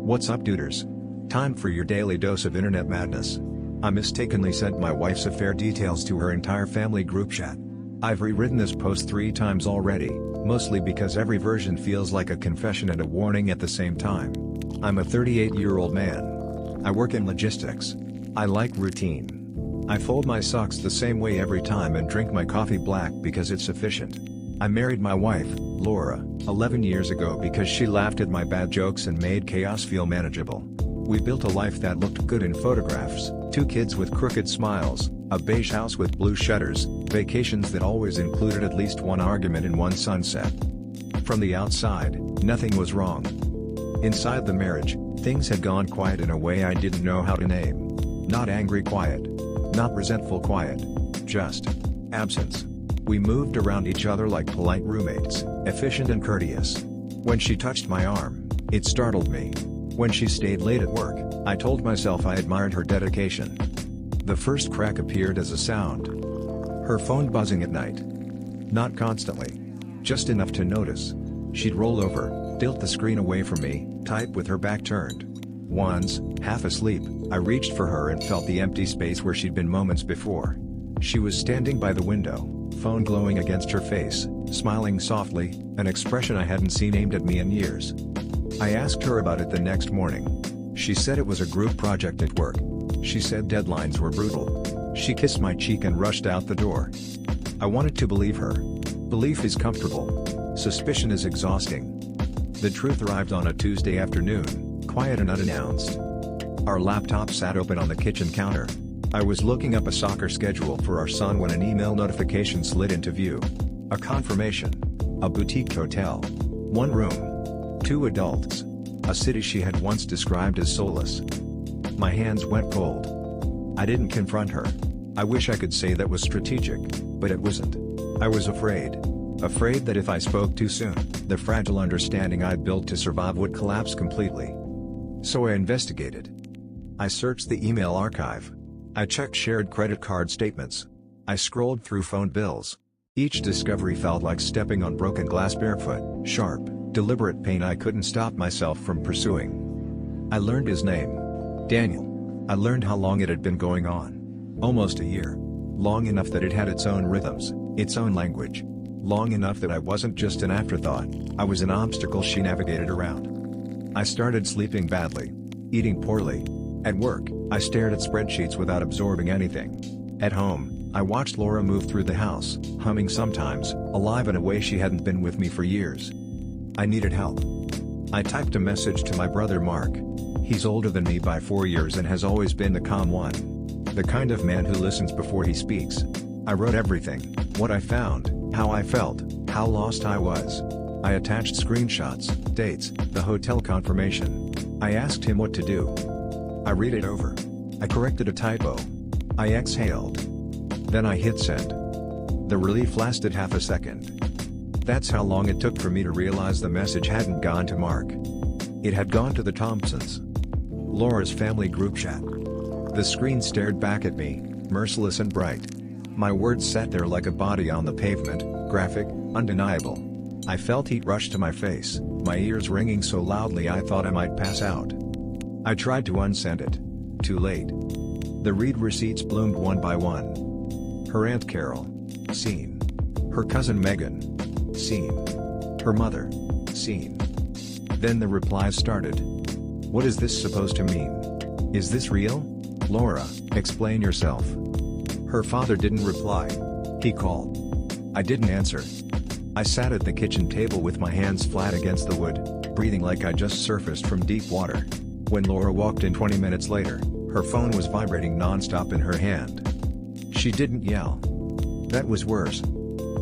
What's up, duders? Time for your daily dose of internet madness. I mistakenly sent my wife's affair details to her entire family group chat. I've rewritten this post 3 times already, mostly because every version feels like a confession and a warning at the same time. I'm a 38-year-old man. I work in logistics. I like routine. I fold my socks the same way every time and drink my coffee black because it's efficient. I married my wife, Laura, 11 years ago because she laughed at my bad jokes and made chaos feel manageable. We built a life that looked good in photographs, 2 kids with crooked smiles, a beige house with blue shutters, vacations that always included at least one argument and one sunset. From the outside, nothing was wrong. Inside the marriage, things had gone quiet in a way I didn't know how to name. Not angry quiet. Not resentful quiet. Just absence. We moved around each other like polite roommates, efficient and courteous. When she touched my arm, it startled me. When she stayed late at work, I told myself I admired her dedication. The first crack appeared as a sound. Her phone buzzing at night. Not constantly. Just enough to notice. She'd roll over, tilt the screen away from me, type with her back turned. Once, half asleep, I reached for her and felt the empty space where she'd been moments before. She was standing by the window, phone glowing against her face, smiling softly, an expression I hadn't seen aimed at me in years. I asked her about it the next morning. She said it was a group project at work. She said deadlines were brutal. She kissed my cheek and rushed out the door. I wanted to believe her. Belief is comfortable. Suspicion is exhausting. The truth arrived on a Tuesday afternoon, quiet and unannounced. Our laptop sat open on the kitchen counter. I was looking up a soccer schedule for our son when an email notification slid into view. A confirmation. A boutique hotel. 1 room. 2 adults. A city she had once described as soulless. My hands went cold. I didn't confront her. I wish I could say that was strategic, but it wasn't. I was afraid. Afraid that if I spoke too soon, the fragile understanding I'd built to survive would collapse completely. So I investigated. I searched the email archive. I checked shared credit card statements. I scrolled through phone bills. Each discovery felt like stepping on broken glass barefoot, sharp, deliberate pain I couldn't stop myself from pursuing. I learned his name. Daniel. I learned how long it had been going on. Almost a year. Long enough that it had its own rhythms, its own language. Long enough that I wasn't just an afterthought, I was an obstacle she navigated around. I started sleeping badly. Eating poorly. At work, I stared at spreadsheets without absorbing anything. At home, I watched Laura move through the house, humming sometimes, alive in a way she hadn't been with me for years. I needed help. I typed a message to my brother Mark. He's older than me by 4 years and has always been the calm one. The kind of man who listens before he speaks. I wrote everything, what I found, how I felt, how lost I was. I attached screenshots, dates, the hotel confirmation. I asked him what to do. I read it over. I corrected a typo. I exhaled. Then I hit send. The relief lasted half a second. That's how long it took for me to realize the message hadn't gone to Mark. It had gone to the Thompsons. Laura's family group chat. The screen stared back at me, merciless and bright. My words sat there like a body on the pavement, graphic, undeniable. I felt heat rush to my face, my ears ringing so loudly I thought I might pass out. I tried to unsend it. Too late. The read receipts bloomed one by one. Her Aunt Carol. Seen. Her cousin Megan. Seen. Her mother. Seen. Then the replies started. What is this supposed to mean? Is this real? Laura, explain yourself. Her father didn't reply. He called. I didn't answer. I sat at the kitchen table with my hands flat against the wood, breathing like I just surfaced from deep water. When Laura walked in 20 minutes later, her phone was vibrating non-stop in her hand. She didn't yell. That was worse.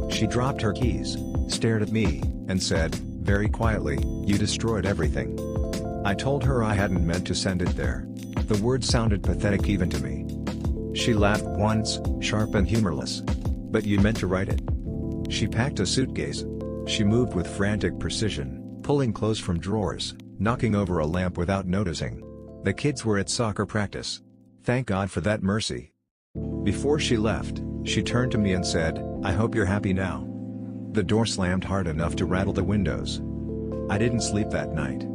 She dropped her keys, stared at me, and said, very quietly, "You destroyed everything." I told her I hadn't meant to send it there. The words sounded pathetic even to me. She laughed once, sharp and humorless. But you meant to write it. She packed a suitcase. She moved with frantic precision, pulling clothes from drawers, knocking over a lamp without noticing. The kids were at soccer practice. Thank God for that mercy. Before she left, she turned to me and said, "I hope you're happy now." The door slammed hard enough to rattle the windows. I didn't sleep that night.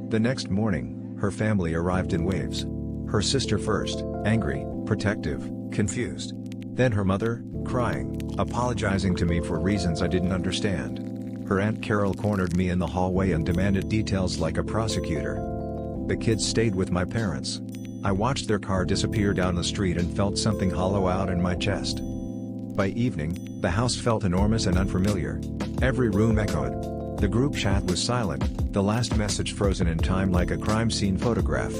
The next morning, Her family arrived in waves. Her sister first, angry, protective, confused. Then her mother, crying, apologizing to me for reasons I didn't understand. Her Aunt Carol cornered me in the hallway and demanded details like a prosecutor. The kids stayed with my parents. I watched their car disappear down the street and felt something hollow out in my chest. By evening, the house felt enormous and unfamiliar. Every room echoed. The group chat was silent, the last message frozen in time like a crime scene photograph.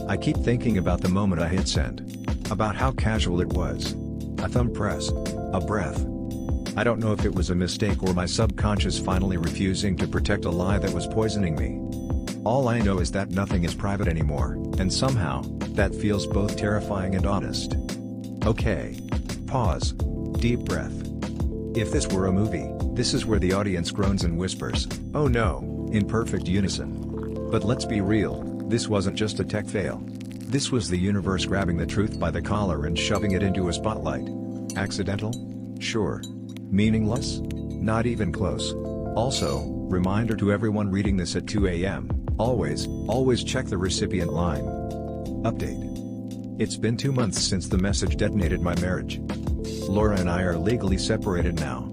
I keep thinking about the moment I hit send. About how casual it was. A thumb press. A breath. I don't know if it was a mistake or my subconscious finally refusing to protect a lie that was poisoning me. All I know is that nothing is private anymore, and somehow, that feels both terrifying and honest. Okay. Pause. Deep breath. If this were a movie, this is where the audience groans and whispers, "Oh no," in perfect unison. But let's be real, this wasn't just a tech fail. This was the universe grabbing the truth by the collar and shoving it into a spotlight. Accidental? Sure. Meaningless? Not even close. Also, reminder to everyone reading this at 2 a.m., always check the recipient line. Update. It's been 2 months since the message detonated my marriage. Laura and I are legally separated now.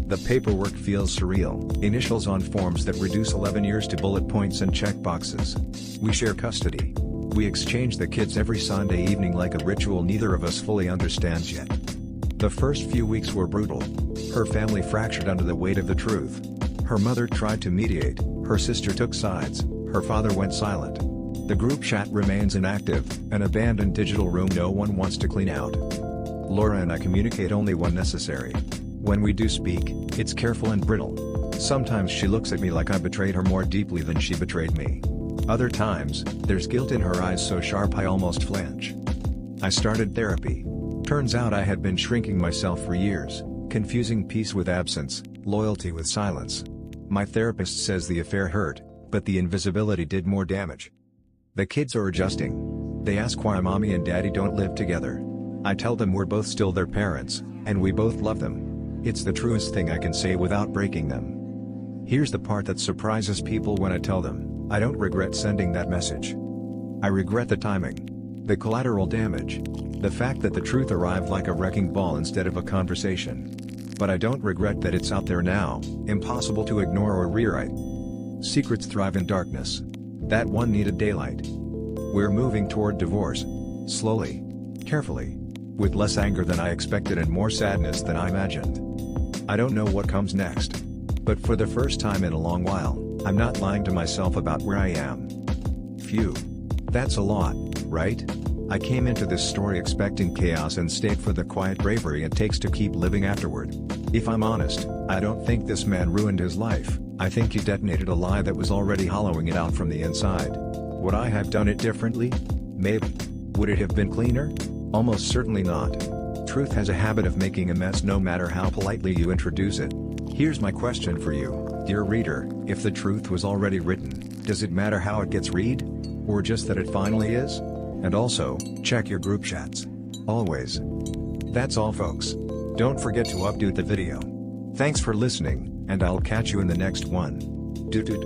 The paperwork feels surreal, initials on forms that reduce 11 years to bullet points and checkboxes. We share custody. We exchange the kids every Sunday evening like a ritual neither of us fully understands yet. The first few weeks were brutal. Her family fractured under the weight of the truth. Her mother tried to mediate, her sister took sides, her father went silent. The group chat remains inactive, an abandoned digital room no one wants to clean out. Laura and I communicate only when necessary. When we do speak, it's careful and brittle. Sometimes she looks at me like I betrayed her more deeply than she betrayed me. Other times, there's guilt in her eyes so sharp I almost flinch. I started therapy. Turns out I had been shrinking myself for years, confusing peace with absence, loyalty with silence. My therapist says the affair hurt, but the invisibility did more damage. The kids are adjusting. They ask why mommy and daddy don't live together. I tell them we're both still their parents, and we both love them. It's the truest thing I can say without breaking them. Here's the part that surprises people when I tell them, I don't regret sending that message. I regret the timing. The collateral damage. The fact that the truth arrived like a wrecking ball instead of a conversation. But I don't regret that it's out there now, impossible to ignore or rewrite. Secrets thrive in darkness. That one needed daylight. We're moving toward divorce. Slowly. Carefully. With less anger than I expected and more sadness than I imagined. I don't know what comes next. But for the first time in a long while, I'm not lying to myself about where I am. Phew. That's a lot, right? I came into this story expecting chaos and stayed for the quiet bravery it takes to keep living afterward. If I'm honest, I don't think this man ruined his life, I think he detonated a lie that was already hollowing it out from the inside. Would I have done it differently? Maybe. Would it have been cleaner? Almost certainly not. Truth has a habit of making a mess no matter how politely you introduce it. Here's my question for you, dear reader, if the truth was already written, does it matter how it gets read? Or just that it finally is? And also, check your group chats. Always. That's all folks. Don't forget to update the video. Thanks for listening, and I'll catch you in the next one. Doot doot.